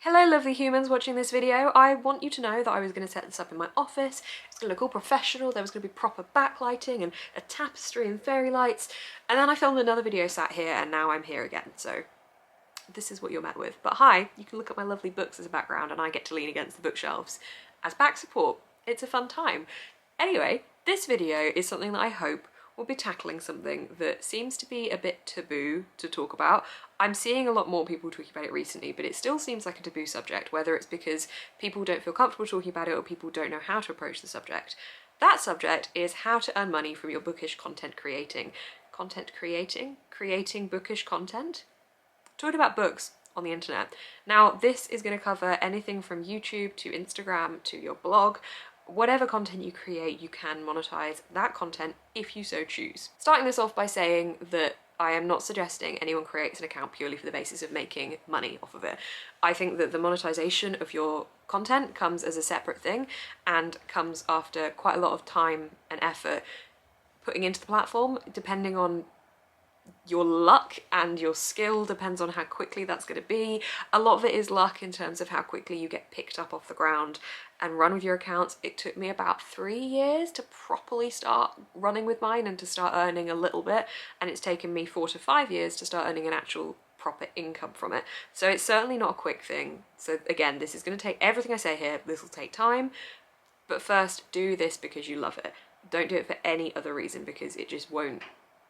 Hello lovely humans watching this video. I want you to know that I was going to set this up in my office. It's going to look all professional, there was going to be proper backlighting and a tapestry and fairy lights, and then I filmed another video sat here and now I'm here again, so this is what you're met with. But hi, you can look at my lovely books as a background and I get to lean against the bookshelves as back support. It's a fun time. Anyway, this video is something that I hope will be tackling something that seems to be a bit taboo to talk about. I'm seeing a lot more people talking about it recently, but it still seems like a taboo subject, whether it's because people don't feel comfortable talking about it or people don't know how to approach the subject. That subject is how to earn money from your bookish content creating. Creating bookish content? Talking about books on the internet. Now, this is going to cover anything from YouTube to Instagram to your blog. Whatever content you create, you can monetize that content if you so choose. Starting this off by saying that I am not suggesting anyone creates an account purely for the basis of making money off of it. I think that the monetization of your content comes as a separate thing and comes after quite a lot of time and effort putting into the platform, depending on your luck and your skill, depends on how quickly that's going to be. A lot of it is luck in terms of how quickly you get picked up off the ground and run with your accounts. It took me about 3 years to properly start running with mine and to start earning a little bit, and it's taken me 4 to 5 years to start earning an actual proper income from it. So it's certainly not a quick thing. So again, this is going to take everything I say here, this will take time, but first do this because you love it. Don't do it for any other reason, because it just won't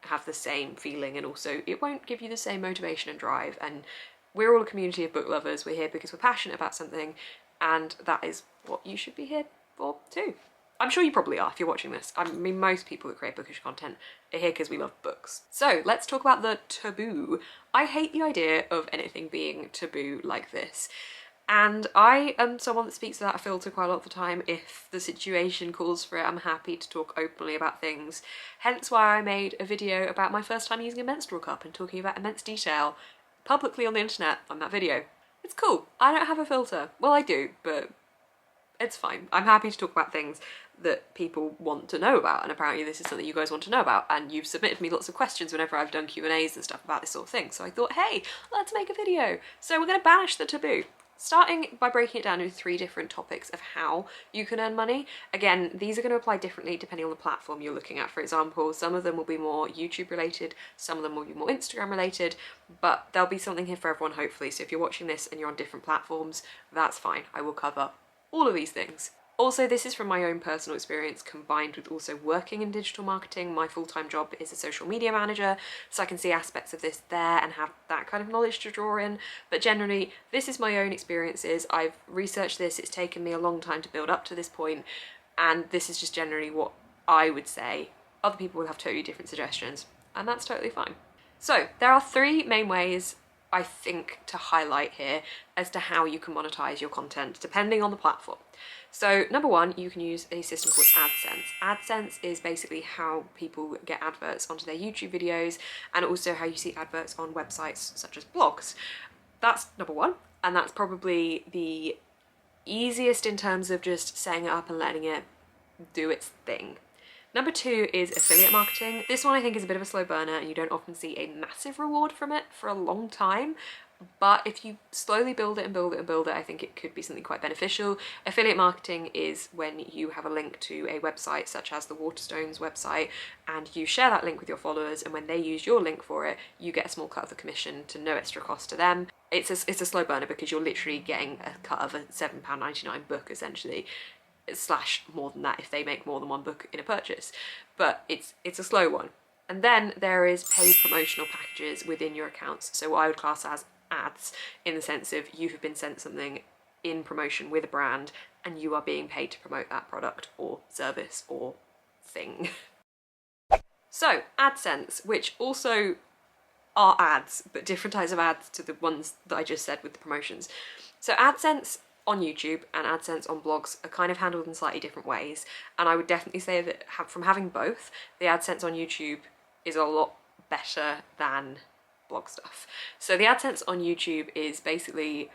have the same feeling, and also it won't give you the same motivation and drive. And we're all a community of book lovers. We're here because we're passionate about something, and that is what you should be here for too. I'm sure you probably are if you're watching this. I mean, most people that create bookish content are here because we love books. So let's talk about the taboo. I hate the idea of anything being taboo like this. And I am someone that speaks without a filter quite a lot of the time. If the situation calls for it, I'm happy to talk openly about things. Hence why I made a video about my first time using a menstrual cup and talking about immense detail publicly on the internet on that video. It's cool. I don't have a filter. Well, I do, but it's fine. I'm happy to talk about things that people want to know about, and apparently this is something you guys want to know about, and you've submitted me lots of questions whenever I've done Q&As and stuff about this sort of thing. So I thought, hey, let's make a video. So we're going to banish the taboo. Starting by breaking it down into 3 different topics of how you can earn money. Again, these are going to apply differently depending on the platform you're looking at. For example, some of them will be more YouTube related, some of them will be more Instagram related, but there'll be something here for everyone hopefully. So if you're watching this and you're on different platforms, that's fine. I will cover all of these things. Also, this is from my own personal experience combined with also working in digital marketing. My full-time job is a social media manager, so I can see aspects of this there and have that kind of knowledge to draw in. But generally, this is my own experiences. I've researched this, it's taken me a long time to build up to this point, and this is just generally what I would say. Other people will have totally different suggestions, and that's totally fine. So, there are 3 main ways I think to highlight here as to how you can monetize your content depending on the platform. So number 1, you can use a system called Adsense. Adsense is basically how people get adverts onto their YouTube videos, and also how you see adverts on websites such as blogs. That's number 1, and that's probably the easiest in terms of just setting it up and letting it do its thing. Number 2 is affiliate marketing. This one I think is a bit of a slow burner, and you don't often see a massive reward from it for a long time. But if you slowly build it and build it and build it, I think it could be something quite beneficial. Affiliate marketing is when you have a link to a website such as the WATERSTONES website, and you share that link with your followers, and when they use your link for it, you get a small cut of the commission to no extra cost to them. It's a slow burner because you're literally getting a cut of a £7.99 book essentially, slash more than that if they make more than 1 book in a purchase. But it's a slow one. And then there is paid promotional packages within your accounts. So what I would class as ads, in the sense of you have been sent something in promotion with a brand and you are being paid to promote that product or service or thing. So Adsense, which also are ads, but different types of ads to the ones that I just said with the promotions. So Adsense on YouTube and Adsense on blogs are kind of handled in slightly different ways, and I would definitely say that from having both, the Adsense on YouTube is a lot better than blog stuff. So the Adsense on YouTube is basically,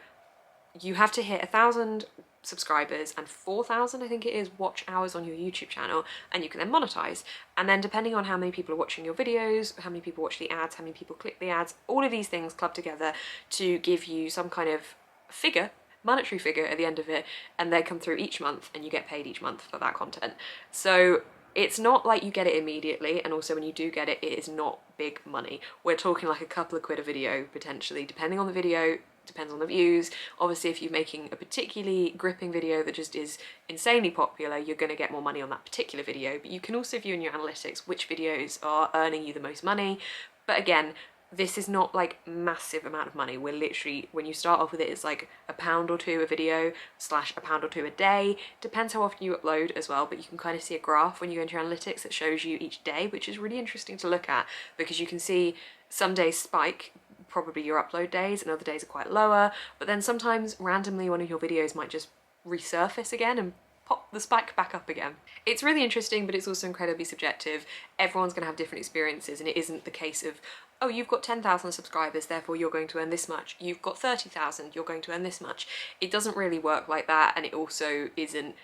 you have to hit 1,000 subscribers and 4,000, I think it is, watch hours on your YouTube channel, and you can then monetize. And then depending on how many people are watching your videos, how many people watch the ads, how many people click the ads, all of these things club together to give you some kind of figure monetary figure at the end of it, and they come through each month and you get paid each month for that content. So it's not like you get it immediately, and also when you do get it, it is not big money. We're talking like a couple of quid a video potentially, depending on the video, depends on the views. Obviously, if you're making a particularly gripping video that just is insanely popular, you're going to get more money on that particular video, but you can also view in your analytics which videos are earning you the most money. But again, this is not like massive amount of money. We're literally, when you start off with it, it's like £1 or £2 a video slash £1 or £2 a day. Depends how often you upload as well, but you can kind of see a graph when you go into your analytics that shows you each day, which is really interesting to look at, because you can see some days spike, probably your upload days, and other days are quite lower, but then sometimes randomly one of your videos might just resurface again and pop the spike back up again. It's really interesting, but it's also incredibly subjective. Everyone's going to have different experiences, and it isn't the case of, oh, you've got 10,000 subscribers, therefore you're going to earn this much. You've got 30,000, you're going to earn this much. It doesn't really work like that, and it also isn't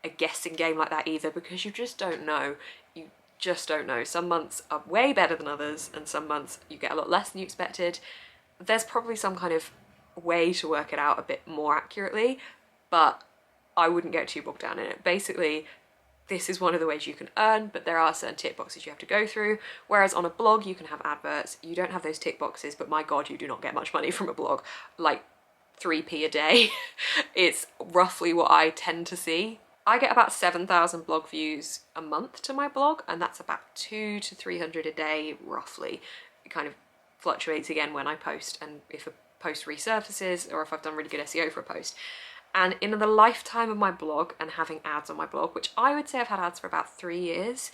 a guessing game like that either, because you just don't know. You just don't know. Some months are way better than others, and some months you get a lot less than you expected. There's probably some kind of way to work it out a bit more accurately, but I wouldn't get too bogged down in it. Basically, this is one of the ways you can earn, but there are certain tick boxes you have to go through. Whereas on a blog, you can have adverts. You don't have those tick boxes, but my God, you do not get much money from a blog. Like 3p a day. It's roughly what I tend to see. I get about 7,000 blog views a month to my blog, and that's about 200 to 300 a day, roughly. It kind of fluctuates again when I post, and if a post resurfaces, or if I've done really good SEO for a post. And in the lifetime of my blog and having ads on my blog, which I would say I've had ads for about 3 years,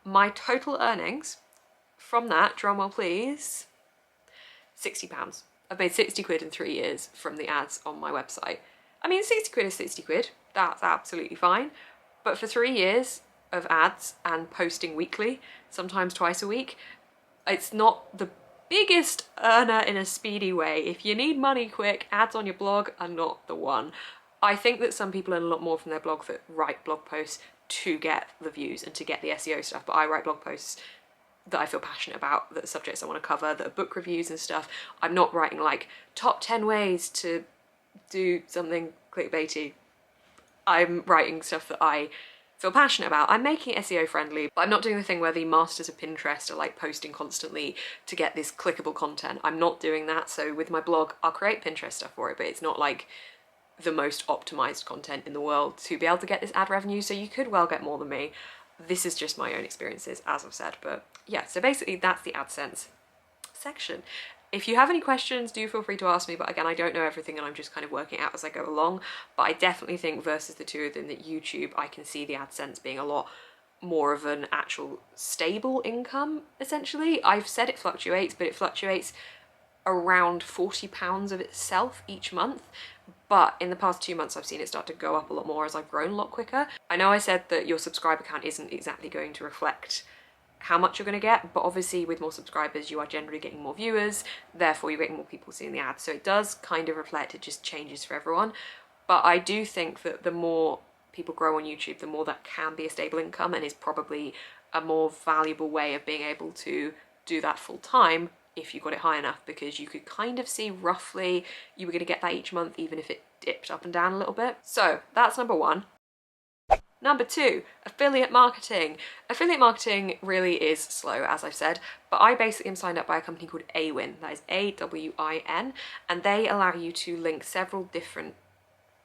my total earnings from that, drumroll please, £60. I've made 60 quid in 3 years from the ads on my website. I mean, 60 quid is 60 quid. That's absolutely fine. But for 3 years of ads and posting weekly, sometimes twice a week, it's not the biggest earner in a speedy way. If you need money quick, ads on your blog are not the one. I think that some people earn a lot more from their blog that write blog posts to get the views and to get the SEO stuff, but I write blog posts that I feel passionate about, that are subjects I want to cover, that are book reviews and stuff. I'm not writing like top 10 ways to do something clickbaity. I'm writing stuff that I feel passionate about. I'm making it SEO friendly, but I'm not doing the thing where the masters of Pinterest are like posting constantly to get this clickable content. I'm not doing that. So with my blog, I'll create Pinterest stuff for it, but it's not like the most optimized content in the world to be able to get this ad revenue. So you could well get more than me. This is just my own experiences, as I've said. But yeah, so basically that's the AdSense section. If you have any questions, do feel free to ask me, but again, I don't know everything and I'm just kind of working out as I go along. But I definitely think versus the two of them, that YouTube, I can see the AdSense being a lot more of an actual stable income, essentially. I've said it fluctuates, but it fluctuates around £40 of itself each month. But in the past 2 months, I've seen it start to go up a lot more as I've grown a lot quicker. I know I said that your subscriber count isn't exactly going to reflect how much you're going to get, but obviously with more subscribers you are generally getting more viewers, therefore you're getting more people seeing the ads, so it does kind of reflect, it just changes for everyone. But I do think that the more people grow on YouTube, the more that can be a stable income and is probably a more valuable way of being able to do that full time if you got it high enough, because you could kind of see roughly you were going to get that each month even if it dipped up and down a little bit. So that's number one. Number two, affiliate marketing. Affiliate marketing really is slow, as I've said, but I basically am signed up by a company called AWIN, that is AWIN, and they allow you to link several different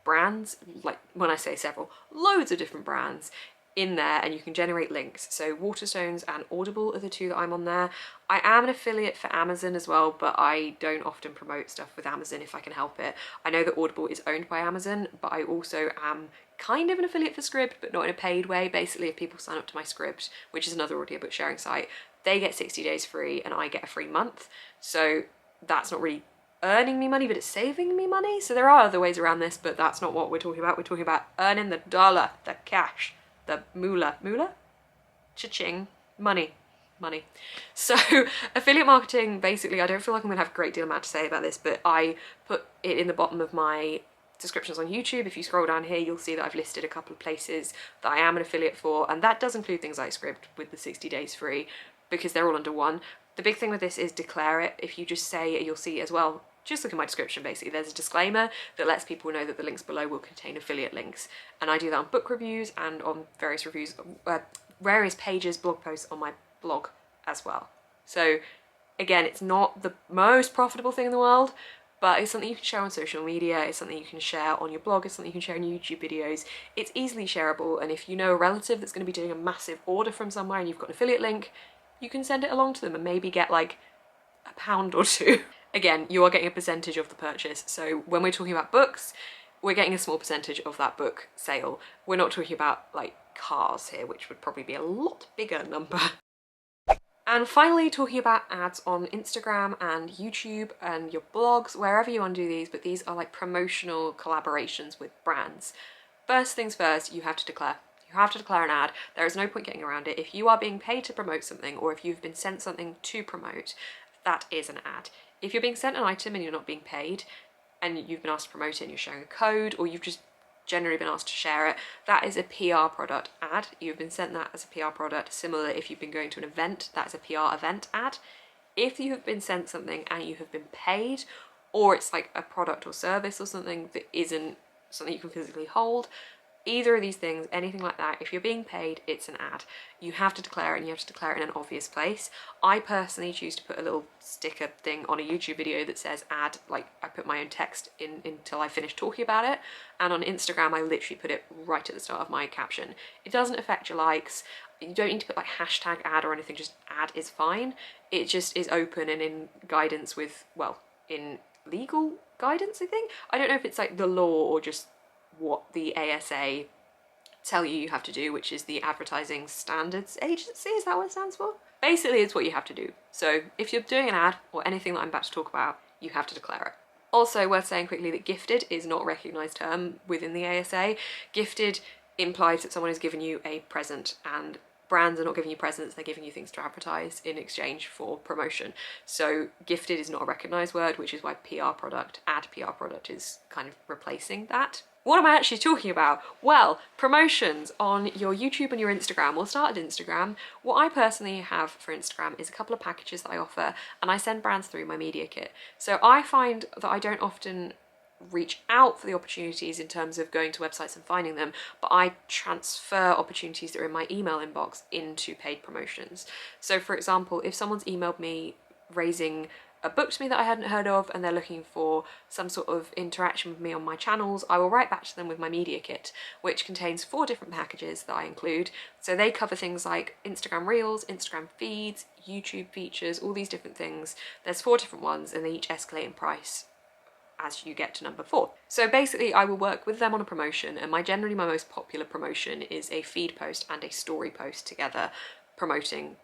brands, like when I say several, loads of different brands in there, and you can generate links. So WATERSTONES and Audible are the two that I'm on there. I am an affiliate for Amazon as well, but I don't often promote stuff with Amazon if I can help it. I know that Audible is owned by Amazon, but I also am kind of an affiliate for SCRIBD, but not in a paid way. Basically, if people sign up to my SCRIBD, which is another audiobook sharing site, they get 60 days free and I get a free month. So that's not really earning me money, but it's saving me money. So there are other ways around this, but that's not what we're talking about. We're talking about earning the dollar, the cash, the moolah. Cha-ching. Money. So affiliate marketing, basically, I don't feel like I'm gonna have a great deal amount to say about this, but I put it in the bottom of my descriptions on YouTube. If you scroll down here, you'll see that I've listed a couple of places that I am an affiliate for, and that does include things like SCRIBD with the 60 days free, because they're all under one. The big thing with this is declare it. If you just say, you'll see as well, just look at my description basically. There's a disclaimer that lets people know that the links below will contain affiliate links. And I do that on book reviews and on various reviews, various pages, blog posts on my blog as well. So again, it's not the most profitable thing in the world, but it's something you can share on social media, it's something you can share on your blog, it's something you can share in YouTube videos. It's easily shareable, and if you know a relative that's going to be doing a massive order from somewhere and you've got an affiliate link, you can send it along to them and maybe get like £1 or £2. Again, you are getting a percentage of the purchase, so when we're talking about books, we're getting a small percentage of that book sale. We're not talking about like cars here, which would probably be a lot bigger number. And finally, talking about ads on Instagram and YouTube and your blogs, wherever you want to do these, but these are like promotional collaborations with brands. First things first, you have to declare. You have to declare an ad. There is no point getting around it. If you are being paid to promote something, or if you've been sent something to promote, that is an ad. If you're being sent an item and you're not being paid, and you've been asked to promote it and you're showing a code, or you've just generally been asked to share it, that is a PR product ad. You've been sent that as a PR product. Similar, if you've been going to an event, that is a PR event ad. If you have been sent something and you have been paid, or it's like a product or service or something that isn't something you can physically hold, either of these things, anything like that, if you're being paid, it's an ad. You have to declare it, and you have to declare it in an obvious place. I personally choose to put a little sticker thing on a YouTube video that says ad, like I put my own text in until I finish talking about it. And on Instagram, I literally put it right at the start of my caption. It doesn't affect your likes. You don't need to put like hashtag ad or anything, just ad is fine. It just is open and in guidance with, well, in legal guidance, I think. I don't know if it's like the law or just what the ASA tell you have to do, which is the Advertising Standards Agency, is that what it stands for? Basically, it's what you have to do. So if you're doing an ad or anything that I'm about to talk about, you have to declare it. Also worth saying quickly that gifted is not a recognised term within the ASA. Gifted implies that someone has given you a present, and brands are not giving you presents, they're giving you things to advertise in exchange for promotion. So gifted is not a recognised word, which is why PR product, ad PR product is kind of replacing that. What am I actually talking about? Well, promotions on your YouTube and your Instagram. We'll start at Instagram. What I personally have for Instagram is a couple of packages that I offer, and I send brands through my media kit. So I find that I don't often reach out for the opportunities in terms of going to websites and finding them, but I transfer opportunities that are in my email inbox into paid promotions. So for example, if someone's emailed me raising a book to me that I hadn't heard of and they're looking for some sort of interaction with me on my channels, I will write back to them with my media kit, which contains 4 different packages that I include. So they cover things like Instagram Reels, Instagram feeds, YouTube features, all these different things. There's 4 different ones, and they each escalate in price as you get to number 4. So basically I will work with them on a promotion, and generally my most popular promotion is a feed post and a story post together promoting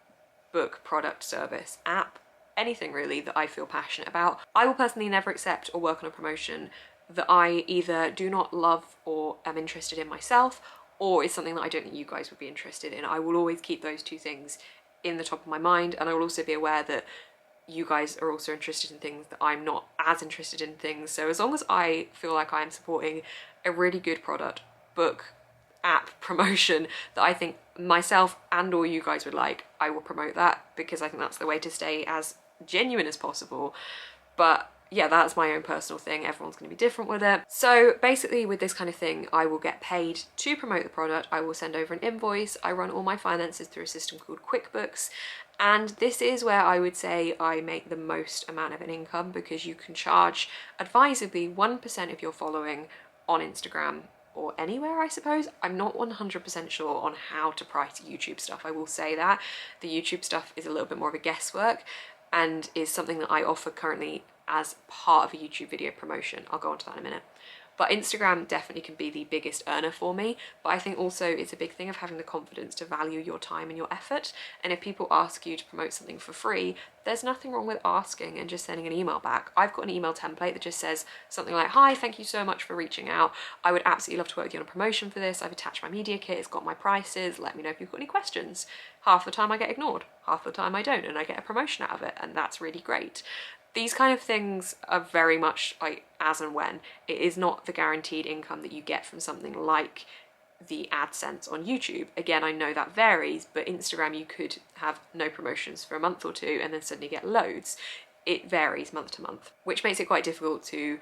book, product, service, app, anything really that I feel passionate about. I will personally never accept or work on a promotion that I either do not love or am interested in myself, or is something that I don't think you guys would be interested in. I will always keep those 2 things in the top of my mind, and I will also be aware that you guys are also interested in things that I'm not as interested in things. So as long as I feel like I am supporting a really good product, book, app, promotion that I think myself and or you guys would like, I will promote that, because I think that's the way to stay as genuine as possible. But yeah, that's my own personal thing. Everyone's going to be different with it. So basically with this kind of thing, I will get paid to promote the product. I will send over an invoice. I run all my finances through a system called QuickBooks. And this is where I would say I make the most amount of an income, because you can charge advisedly 1% of your following on Instagram or anywhere, I suppose. I'm not 100% sure on how to price YouTube stuff. I will say that the YouTube stuff is a little bit more of a guesswork, and is something that I offer currently as part of a YouTube video promotion. I'll go on to that in a minute. But Instagram definitely can be the biggest earner for me, but I think also it's a big thing of having the confidence to value your time and your effort. And if people ask you to promote something for free, there's nothing wrong with asking and just sending an email back. I've got an email template that just says something like, "Hi, thank you so much for reaching out. I would absolutely love to work with you on a promotion for this. I've attached my media kit, it's got my prices. Let me know if you've got any questions." Half the time I get ignored, half the time I don't, and I get a promotion out of it, and that's really great. These kind of things are very much like as and when. It is not the guaranteed income that you get from something like the Adsense on YouTube. Again, I know that varies, but Instagram you could have no promotions for a month or 2 and then suddenly get loads. it varies month to month, which makes it quite difficult to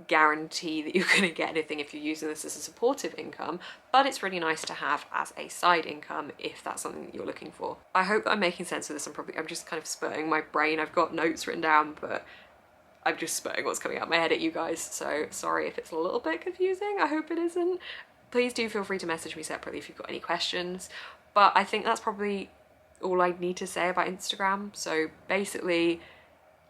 guarantee that you're going to get anything if you're using this as a supportive income, but it's really nice to have as a side income if that's something that you're looking for. I hope that I'm making sense of this. I'm just kind of spurting my brain. I've got notes written down, but I'm just spurting what's coming out of my head at you guys, so sorry if it's a little bit confusing. I hope it isn't. Please do feel free to message me separately if you've got any questions, but I think that's probably all I need to say about Instagram. So basically,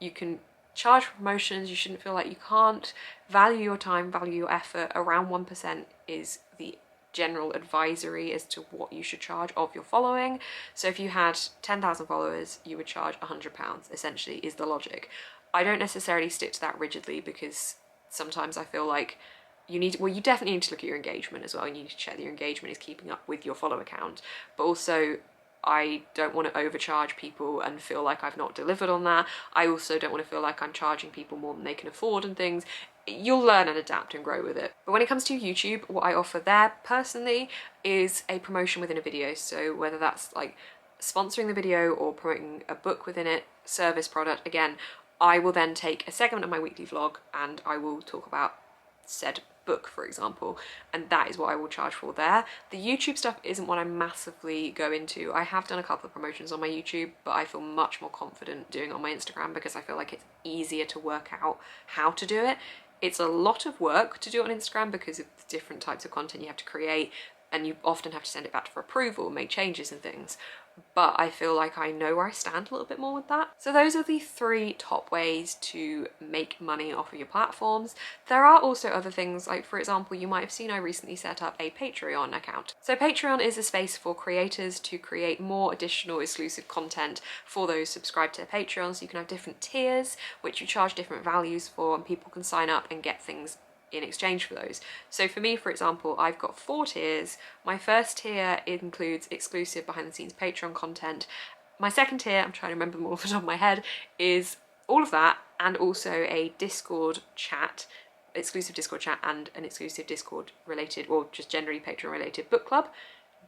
you can charge for promotions, you shouldn't feel like you can't. Value your time, value your effort. Around 1% is the general advisory as to what you should charge of your following. So if you had 10,000 followers, you would charge £100, essentially, is the logic. I don't necessarily stick to that rigidly because sometimes I feel like you definitely need to look at your engagement as well. You need to check that your engagement is keeping up with your follower count, but also I don't want to overcharge people and feel like I've not delivered on that. I also don't want to feel like I'm charging people more than they can afford and things. You'll learn and adapt and grow with it. But when it comes to YouTube, what I offer there personally is a promotion within a video. So whether that's like sponsoring the video or promoting a book within it, service, product, again, I will then take a segment of my weekly vlog and I will talk about said book, for example, and that is what I will charge for there. The YouTube stuff isn't what I massively go into. I have done a couple of promotions on my YouTube, but I feel much more confident doing it on my Instagram because I feel like it's easier to work out how to do it. It's a lot of work to do it on Instagram because of the different types of content you have to create, and you often have to send it back for approval, make changes and things. But I feel like I know where I stand a little bit more with that. So those are the 3 top ways to make money off of your platforms. There are also other things, like for example, you might have seen I recently set up a Patreon account. So Patreon is a space for creators to create more additional exclusive content for those subscribed to Patreon. So you can have different tiers, which you charge different values for, and people can sign up and get things in exchange for those. So for me, for example, I've got 4 tiers. My first tier includes exclusive behind the scenes Patreon content. My second tier, I'm trying to remember them all off the top of my head, is all of that and also a Discord chat, exclusive Discord chat, and an exclusive Discord related, or just generally Patreon related book club.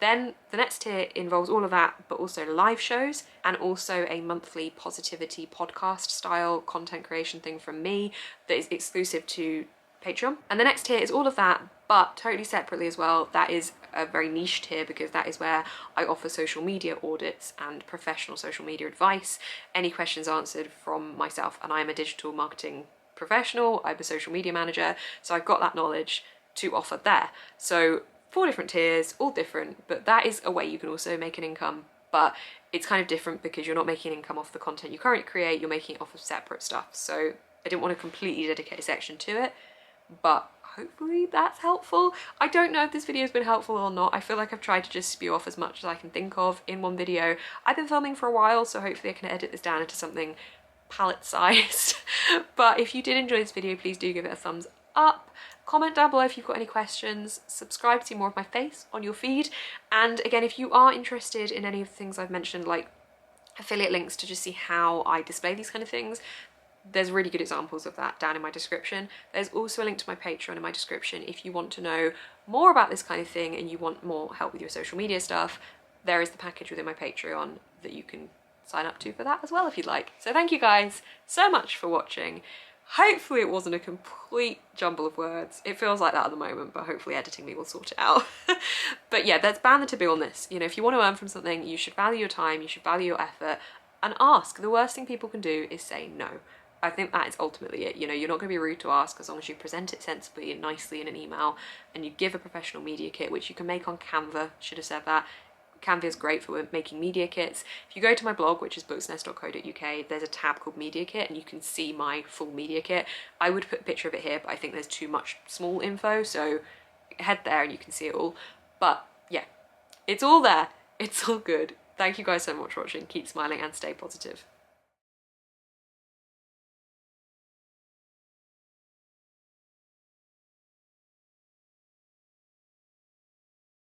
Then the next tier involves all of that, but also live shows and also a monthly positivity podcast style content creation thing from me that is exclusive to Patreon. And the next tier is all of that, but totally separately as well. That is a very niche tier because that is where I offer social media audits and professional social media advice. Any questions answered from myself, and I am a digital marketing professional. I'm a social media manager, so I've got that knowledge to offer there. So 4 different tiers, all different, but that is a way you can also make an income. But it's kind of different because you're not making income off the content you currently create, you're making it off of separate stuff. So I didn't want to completely dedicate a section to it, but hopefully that's helpful. I don't know if this video has been helpful or not. I feel like I've tried to just spew off as much as I can think of in one video. I've been filming for a while, so hopefully I can edit this down into something palette-sized. But if you did enjoy this video, please do give it a thumbs up. Comment down below if you've got any questions. Subscribe to see more of my face on your feed. And again, if you are interested in any of the things I've mentioned, like affiliate links to just see how I display these kind of things, there's really good examples of that down in my description. There's also a link to my Patreon in my description if you want to know more about this kind of thing and you want more help with your social media stuff. There is the package within my Patreon that you can sign up to for that as well if you'd like. So thank you guys so much for watching. Hopefully it wasn't a complete jumble of words. It feels like that at the moment, but hopefully editing me will sort it out. But yeah, that's ban the taboo on this. You know, if you want to earn from something, you should value your time, you should value your effort, and ask. The worst thing people can do is say no. I think that is ultimately it. You know, you're not going to be rude to ask as long as you present it sensibly and nicely in an email, and you give a professional media kit, which you can make on Canva. Should have said that. Canva is great for making media kits. If you go to my blog, which is booksnest.co.uk, there's a tab called media kit and you can see my full media kit. I would put a picture of it here, but I think there's too much small info, so head there and you can see it all. But yeah, it's all there. It's all good. Thank you guys so much for watching. Keep smiling and stay positive.